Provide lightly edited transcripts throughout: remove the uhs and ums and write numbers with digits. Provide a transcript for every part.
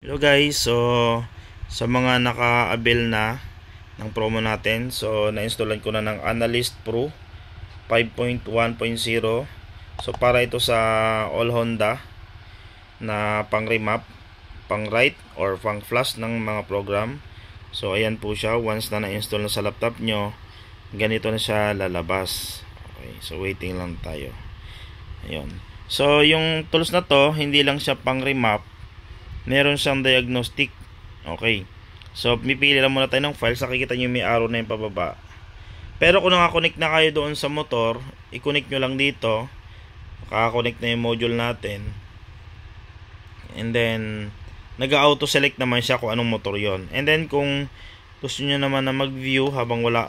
Hello guys, so sa mga naka-avail na ng promo natin, so na-installan ko na ng Analyst Pro 5.1.0. So para ito sa all Honda na pang remap, pang write or pang flash ng mga program. So ayan po siya, once na na-install na sa laptop nyo, ganito na siya lalabas. Okay, so waiting lang tayo. Ayun. So yung tools na to, hindi lang siya pang remap, meron siyang diagnostic. Okay. So, pipili lang muna tayo ng files. Nakikita nyo may arrow na yung pababa. Pero kung nakakonect na kayo doon sa motor, i-connect nyo lang dito. Nakakonect na yung module natin. And then, nag-auto-select naman siya kung anong motor yon. And then, kung gusto nyo naman na mag-view habang wala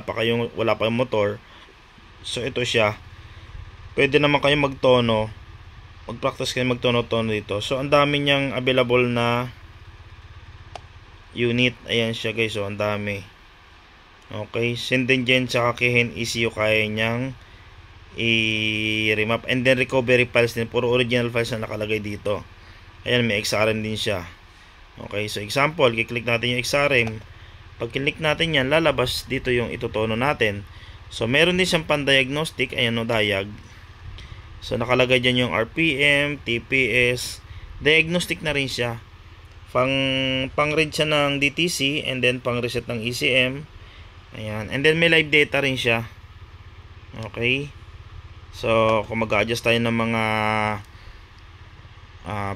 pa yung motor, so ito siya. Pwede naman kayo magtono. Mag-practice kayo magtono-tono dito. So, ang dami niyang available na unit. Ayan siya guys. So, ang dami. Okay. Sendengen tsaka Kehen ECU kaya niyang i-remap. And then, recovery files din. Puro original files na nakalagay dito. Ayan, may XRM din siya. Okay. So, example, kiklik natin yung XRM. Pag kilik natin yan, lalabas dito yung itutono natin. So, meron din siyang pan-diagnostic. Ayan o, diag. So, nakalagay dyan yung RPM, TPS, diagnostic na rin siya. Pang-read siya ng DTC, and then pang-reset ng ECM. Ayan. And then, may live data rin siya. Okay. So, kung mag-adjust tayo ng mga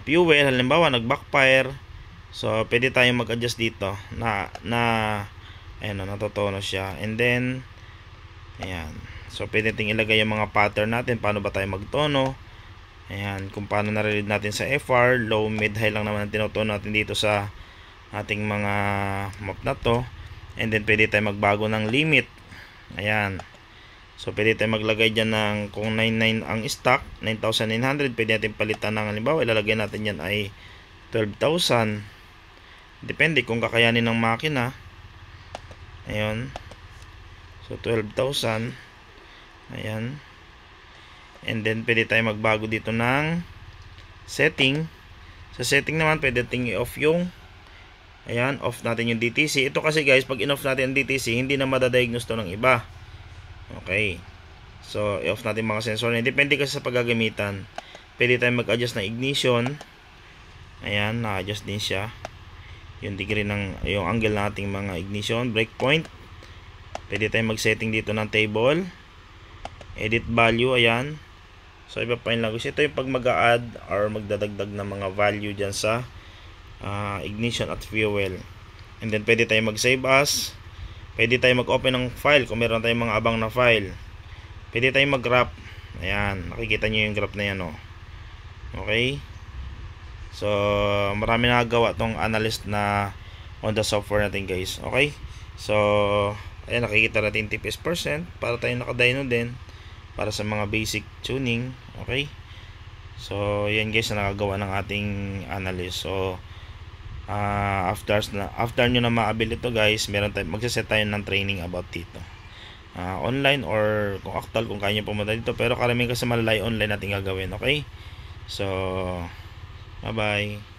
fuel, halimbawa, nag-backfire. So, pwede tayong mag-adjust dito ayan o, natutono siya. And then, ayan. So, pwede natin ilagay yung mga pattern natin. Paano ba tayo magtono? Ayan. Kung paano nare-read natin sa FR. Low, mid, high lang naman ang tinutono natin dito sa ating mga map na to. And then, pwede tayo magbago ng limit. Ayan. So, pwede tayo maglagay dyan ng kung 99 ang stock, 9,900. Pwede natin palitan ng halimbawa. Ilalagay natin yan ay 12,000. Depende kung kakayanin ng makina. Ayan. So, 12,000. Ayan. And then, pwede tayo magbago dito ng setting. Sa setting naman, pwede natin i-off yung ayan, off natin yung DTC. Ito kasi guys, pag in-off natin ang DTC, hindi na madadiagnose to ng iba. Okay. So, i-off natin mga sensor. Depende kasi sa paggagamitan. Pwede tayo mag-adjust ng ignition. Ayan, na-adjust din siya. Yung degree yung angle ng ating mga ignition. Breakpoint. Pwede tayo mag-setting dito ng table. Edit value, ayan. So, iba pa yung language. Ito yung pag mag-a-add or magdadagdag ng mga value dyan sa ignition at fuel. And then, pwede tayo mag-save as. Pwede tayo mag-open ng file kung meron tayong mga abang na file. Pwede tayo mag-graph. Ayan, nakikita nyo yung graph na yan, oh. Okay. So, marami nakagawa tong analyst na on the software natin, guys. Okay. So, ayan, nakikita natin TPS percent para tayo naka-dyno din para sa mga basic tuning. Okay. So, yan guys na nakagawa ng ating analyst. So, after nyo na ma-avail ito guys, magsaset tayo ng training about dito. Online or kung actual, kung kaya nyo pumunta dito. Pero karamihan kasi malalay online natin gagawin. Okay. So, bye bye.